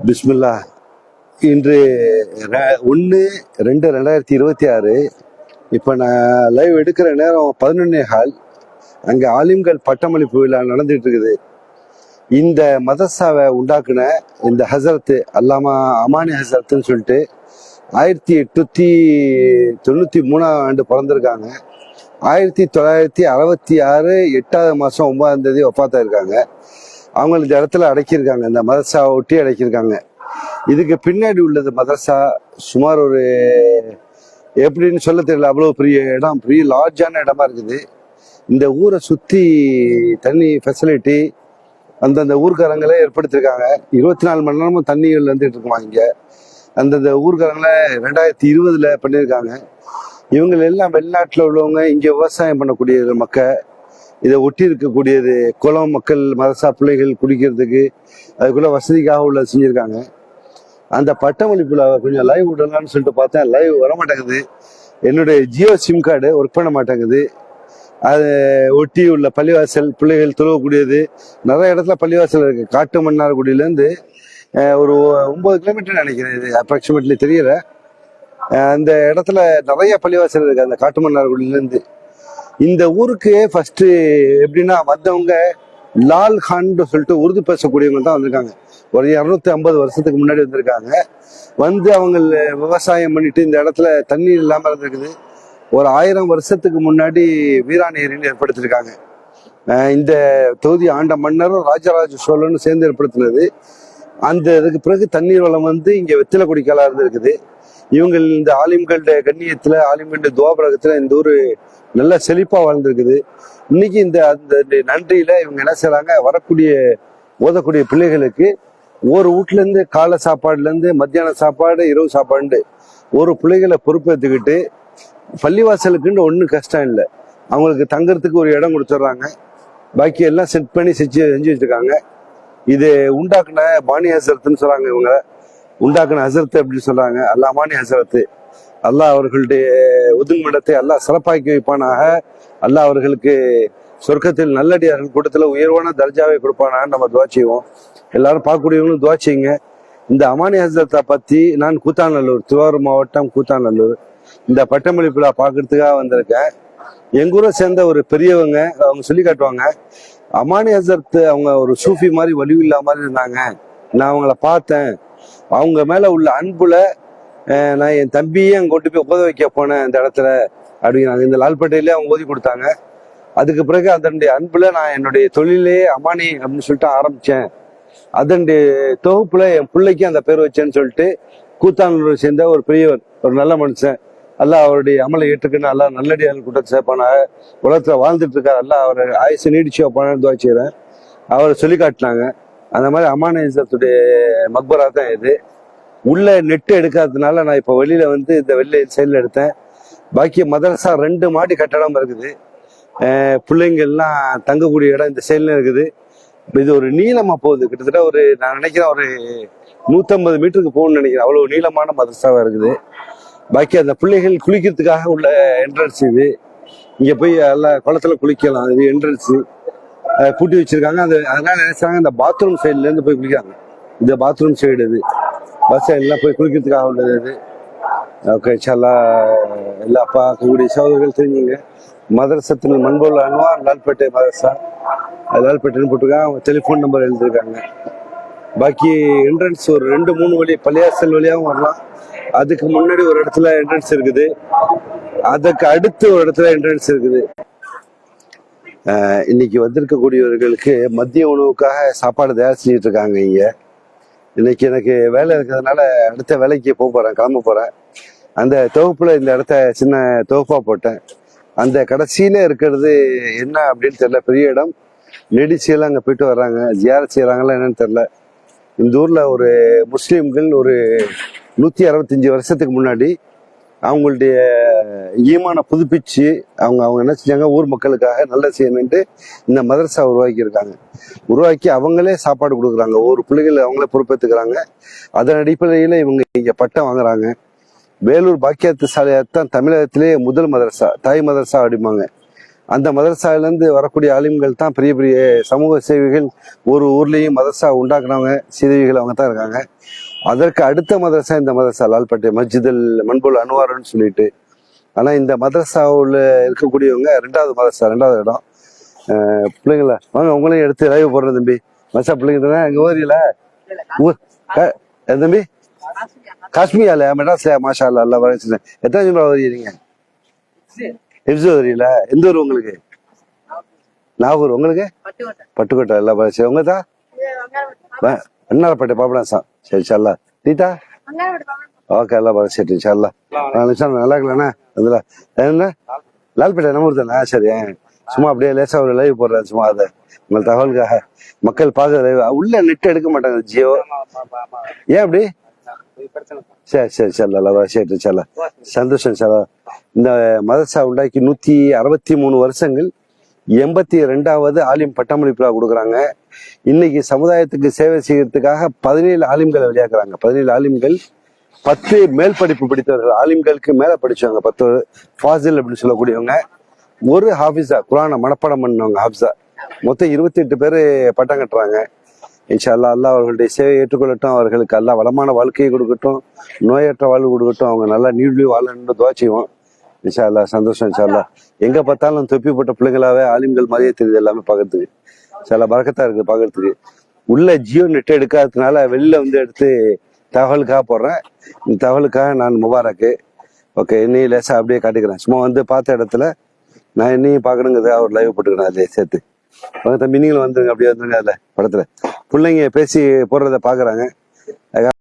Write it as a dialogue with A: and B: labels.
A: பிஸ்மில்லா. இன்று 1/2/2026. இப்போ நான் லைவ் எடுக்கிற நேரம் 11:15. அங்கே ஆலிம்கள் பட்டமளிப்பு விழா நடந்துட்டு இருக்குது. இந்த மதரசாவை உண்டாக்குன இந்த ஹசரத்து அல்லாமா அமானி ஹசரத்துன்னு சொல்லிட்டு 1893 பிறந்திருக்காங்க. 1966 8வது மாதம் 9ஆம் தேதி ஒஃபாத்தா இருக்காங்க. அவங்க இந்த இடத்துல அடக்கியிருக்காங்க, இந்த மதரசாவை ஒட்டி அடக்கியிருக்காங்க. இதுக்கு பின்னாடி உள்ளது மதரசா சுமார் ஒரு எப்படின்னு சொல்ல தெரியல, அவ்வளோ பெரிய இடம், பெரிய லார்ஜான இடமா இருக்குது. இந்த ஊரை சுற்றி தண்ணி ஃபெசிலிட்டி அந்தந்த ஊர்க்காரங்களே ஏற்படுத்தியிருக்காங்க. 24 மணி நேரமும் தண்ணிகள் வந்துட்டு இருக்குமா இங்கே. அந்தந்த ஊர்க்காரங்களை 2020 பண்ணியிருக்காங்க. இவங்க எல்லாம் வெளிநாட்டில் உள்ளவங்க, இங்கே விவசாயம் பண்ணக்கூடிய மக்கள், இதை ஒட்டி இருக்கக்கூடியது குளம், மக்கள், மதரசா பிள்ளைகள் குடிக்கிறதுக்கு அதுக்குள்ள வசதிக்காக உள்ள செஞ்சுருக்காங்க. அந்த பட்டமளிப்புல கொஞ்சம் லைவ் விடலான்னு சொல்லிட்டு பார்த்தேன், லைவ் வர மாட்டேங்குது. என்னுடைய ஜியோ சிம் கார்டு ஒர்க் பண்ண மாட்டேங்குது. அது ஒட்டி உள்ள பள்ளிவாசல் பிள்ளைகள் தொழுவக்கூடியது நிறைய இடத்துல பள்ளிவாசல் இருக்கு. காட்டு மன்னார்குடியிலேருந்து ஒரு 9 கிலோமீட்டர் நினைக்கிறேன், இது அப்ராக்சிமேட்லி தெரியல. அந்த இடத்துல நிறைய பள்ளிவாசல் இருக்கு அந்த காட்டு மன்னார்குடியிலேருந்து. இந்த ஊருக்கு ஃபர்ஸ்ட் எப்படின்னா வந்தவங்க லால் கான் சொல்லிட்டு உருது பேசக்கூடியவங்க தான் வந்திருக்காங்க. ஒரு 250 வருஷத்துக்கு முன்னாடி வந்திருக்காங்க. வந்து அவங்க விவசாயம் பண்ணிட்டு இந்த இடத்துல தண்ணீர் இல்லாமல் இருந்திருக்குது. ஒரு 1000 வருஷத்துக்கு முன்னாடி வீராணி ஏரின்னு ஏற்படுத்தியிருக்காங்க. இந்த தொகுதி ஆண்ட மன்னரும் ராஜராஜ சோழனும் சேர்ந்து ஏற்படுத்தினது. அந்த இதுக்கு பிறகு தண்ணீர் வளம் வந்து இங்கே வெத்தில குடிக்கலா இருந்திருக்குது. இவங்க இந்த ஆலிம்களுடைய கண்ணியத்துல, ஆலிம்களுடைய துவாபரகத்துல இந்த ஊர் நல்ல செழிப்பா வாழ்ந்துருக்குது. இன்னைக்கு இந்த அந்த நன்றியில இவங்க என்ன செய்யறாங்க, வரக்கூடிய ஓதக்கூடிய பிள்ளைகளுக்கு ஒரு வீட்டுல இருந்து காலை சாப்பாடுல இருந்து மத்தியான சாப்பாடு, இரவு சாப்பாடு ஒரு பிள்ளைகளை பொறுப்பேற்றுக்கிட்டு பள்ளிவாசலுக்குன்னு ஒன்றும் கஷ்டம் இல்லை. அவங்களுக்கு தங்கறதுக்கு ஒரு இடம் கொடுத்துட்றாங்க. பாக்கி எல்லாம் செட் பண்ணி செஞ்சு வச்சிருக்காங்க. இது உண்டாக்குன பாணி ஹசரத்துன்னு சொல்றாங்க. இவங்க உண்டாக்குன ஹசரத்து அப்படின்னு சொல்றாங்க. அல்லாமானி ஹசரத்து. அல்லாஹ் அவர்களுடைய ஒதுங்குமிடத்தை அல்லாஹ் சிறப்பாக்கி வைப்பானாக. அல்லாஹ் அவர்களுக்கு சொர்க்கத்தில் நல்லடியார்கள் கூட்டத்துல உயர்வான தர்ஜாவை கொடுப்பானான்னு நம்ம துவா செய்வோம். எல்லாரும் பார்க்கக்கூடியவங்களும் துவா செய்யுங்க. இந்த அமானி ஹசரத்தை பத்தி நான் கூத்தாநல்லூர், திருவாரூர் மாவட்டம் கூத்தாநல்லூர், இந்த பட்டமளிப்புல பாக்குறதுக்காக வந்திருக்கேன். எங்க ஊரை சேர்ந்த ஒரு பெரியவங்க அவங்க சொல்லி காட்டுவாங்க, அமானி ஹசரத் அவங்க ஒரு சூஃபி மாதிரி வலிவில்லா மாதிரி இருந்தாங்க. நான் அவங்கள பார்த்தேன். அவங்க மேல உள்ள அன்புல நான் என் தம்பியே அங்கே கொண்டு போய் உதவ வைக்க போனேன் இந்த இடத்துல அப்படிங்கிறாங்க. இந்த லால்பேட்டையிலே அவங்க ஓதி கொடுத்தாங்க. அதுக்கு பிறகு அதனுடைய அன்புல நான் என்னுடைய தொழிலே அமானி அப்படின்னு சொல்லிட்டு ஆரம்பிச்சேன். அதனுடைய தொகுப்புல என் பிள்ளைக்கு அந்த பேர் வச்சேன்னு சொல்லிட்டு கூத்தானூரை சேர்ந்த ஒரு பெரியவர், ஒரு நல்ல மனுஷன். அல்லாஹ் அவருடைய அமலை ஏற்றுக்குன்னு அல்லாஹ் நல்லடியார்கள் கூட்டத்தை சேர்ப்பானாக. உலகத்துல வாழ்ந்துட்டு இருக்காரு, அல்லாஹ் அவர் ஆயுசு நீடிச்சு வைப்பானு துவா செய்றேன். அவர் சொல்லி காட்டினாங்க. அந்த மாதிரி அமானி ஹசரத்துடைய மக்பரா தான் இது. உள்ள நெட்டு எடுக்காததுனால நான் இப்போ வெளியில வந்து இந்த வெளில சைடில் எடுத்தேன். பாக்கி மதரசா 2 மாடி கட்டடம் இருக்குது. பிள்ளைங்கள்லாம் தங்கக்கூடிய இடம் இந்த சைட்ல இருக்குது. இது ஒரு நீளமா போகுது, கிட்டத்தட்ட ஒரு நான் நினைக்கிறேன் ஒரு 150 மீட்டருக்கு போகணும்னு நினைக்கிறேன். அவ்வளவு நீளமான மதரசாவா இருக்குது. பாக்கி அந்த பிள்ளைகள் குளிக்கிறதுக்காக உள்ள என்ட்ரன்ஸ் இது. இங்க போய் எல்லாம் குளத்துல குளிக்கலாம். இது என்ட்ரன்ஸ் பூட்டி வச்சிருக்காங்க. அதனால நினைச்சாங்க இந்த பாத்ரூம் சைட்ல இருந்து போய் குளிக்காங்க. இந்த பாத்ரூம் சைடு இது பஸ் எல்லாம் போய் குளிக்கிறதுக்காக உள்ளது இது. ஓகே, இன்ஷால்லா எல்லா பார்க்கக்கூடிய சகோதரர்கள் தெரிஞ்சுங்க. மதரசத்தில் மண்போல் அன்வார் லால்பேட்டை மதரசா, லால்பேட்டைன்னு போட்டிருக்காங்க. அவங்க டெலிஃபோன் நம்பர் எழுதியிருக்காங்க. பாக்கி என்ட்ரன்ஸ் ஒரு 2-3 வழி பள்ளியாசல் வழியாகவும் வரலாம். அதுக்கு முன்னாடி ஒரு இடத்துல என்ட்ரன்ஸ் இருக்குது, அதுக்கு அடுத்து ஒரு இடத்துல என்ட்ரன்ஸ் இருக்குது. இன்னைக்கு வந்திருக்கக்கூடியவர்களுக்கு மதிய உணவுக்காக சாப்பாடு தயார் செஞ்சுட்டு இருக்காங்க. இங்க இன்னைக்கு எனக்கு வேலை இருக்கிறதுனால அடுத்த வேலைக்கு போறேன், கிளம்ப போறேன். அந்த தொகுப்புல இந்த இடத்த சின்ன தொகுப்பா போட்டேன். அந்த கடைசியில இருக்கிறது என்ன அப்படின்னு தெரியல, பெரிய இடம். லேடிஸ் எல்லாம் அங்க போயிட்டு வர்றாங்க, ஜியாரத் செய்யறாங்களா என்னன்னு தெரியல. இந்த ஊர்ல ஒரு முஸ்லீம்கள் ஒரு 165 வருஷத்துக்கு முன்னாடி அவங்களுடைய ஈமான புதுப்பிச்சு அவங்க என்ன செஞ்சாங்க, ஊர் மக்களுக்காக நல்ல செய்யணும்ட்டு இந்த மதரசா உருவாக்கி அவங்களே சாப்பாடு கொடுக்குறாங்க. ஒரு பிள்ளைகள் அவங்களே பொறுப்பேற்றுக்கிறாங்க. அதன் அடிப்படையில இவங்க இங்க பட்டம் வாங்குறாங்க. வேலூர் பாக்கியத்து சாலையாத்தான் தமிழகத்திலே முதல் மதரசா, தாய் மதரசா அப்படிம்பாங்க. அந்த மதரசாவிலேருந்து வரக்கூடிய ஆலிம்கள் தான் பெரிய பெரிய சமூக சேவைகள். ஒரு ஊர்லேயும் மதரசா உண்டாக்குனவங்க சீதவிகள் அவங்க தான் இருக்காங்க. அதற்கு அடுத்த மதரசா இந்த மதரசா லால்பேட்டை மஸ்ஜிதுல் மன்புல் அன்வார்னு சொல்லிட்டு. ஆனால் இந்த மதரசாவில் இருக்கக்கூடியவங்க ரெண்டாவது மதரசா, ரெண்டாவது இடம். பிள்ளைங்களா வாங்க, உங்களையும் எடுத்து லைவ் போடுறேன் தம்பி. மதரசா பிள்ளைங்க தானே எங்கள் ஊரில் தம்பி காஷ்மீரில் மெட்ராஸ்ல மாஷா அல்லா அல்லா வரேன். எத்தனை ஜூன் வரீங்க? ஹிப்ஸு வரீங்களா? எந்த ஊர் உங்களுக்கு? நாகூர். உங்களுக்கு பட்டுக்கோட்டை எல்லாம் வரேன். உங்க தான் அண்ணாரப்பேட்டை பாபடாசா. சரி சல்லா நீட்டா ஓகே எல்லாம் வரேன். சரி சல்லா நல்லா இருக்கலாண்ணா. அதில் என்ன லால்பேட்டை நம்ம ஊர் தானே? சரி, சும்மா அப்படியே லேசா ஒரு லைவ் போடுறேன் சும்மா. அதை உங்கள் தகவலுக்காக மக்கள் பார்க்க லைவ் உள்ள நெட் எடுக்க மாட்டாங்க ஜியோ. ஏன் அப்படி? சரி சரி சல்லா சரி சல்லா சந்தோஷம் சல்லா. இந்த மதரசா உண்டாக்கி 163 வருஷங்கள், 82வது ஆலிம் பட்டமளிப்பு கொடுக்குறாங்க. இன்னைக்கு சமுதாயத்துக்கு சேவை செய்யறதுக்காக 17 ஆலிம்களை வெளியாக்குறாங்க. 17 ஆலிம்கள், 10 மேல் படிப்பு படித்தவர்கள். ஆலிம்களுக்கு மேல படிச்சவங்க 10 ஃபாசில் அப்படின்னு சொல்லக்கூடியவங்க, ஒரு ஹாஃபிஸா குரானை மனப்பாடம் பண்ணவங்க ஹாஃபிஸா. மொத்தம் 28 பேர் பட்டம் கட்டுறாங்க. இன்ஷா அல்லா அல்லா அவர்களுடைய சேவையை ஏற்றுக்கொள்ளட்டும். அவர்களுக்கு அல்லா வளமான வாழ்க்கையை கொடுக்கட்டும், நோயற்ற வாழ்வு கொடுக்கட்டும். அவங்க நல்லா நீடி வாழணும்னு துவா செய்வோம். இன்ஷா அல்லா சந்தோஷம். இன்ஷா அல்லா எங்க பார்த்தாலும் தொப்பி போட்ட பிள்ளைங்களாவே ஆலிம்கள் மாதிரியே தெரியுது எல்லாமே பார்க்கறதுக்கு. சில பறக்கத்தா இருக்கு பார்க்கறதுக்கு. உள்ள ஜியோ நெட் எடுக்காததுனால வெளில வந்து எடுத்து தகவலுக்காக போடுறேன். இந்த தகவலுக்காக நான் முபாரக்கு. ஓகே, என்னையும் லேசா அப்படியே காட்டிக்கிறேன். சும்மா வந்து பார்த்த இடத்துல நான் என்னையும் பார்க்கணுங்கிறத அவர் லைவ் போட்டுக்கிறேன். அதிலே சேர்த்து தம்பி நீங்களும் வந்துருங்க, அப்படியே வந்துருங்க. அதில் படத்துல பிள்ளைங்க பேசி போடுறத பாக்குறாங்க.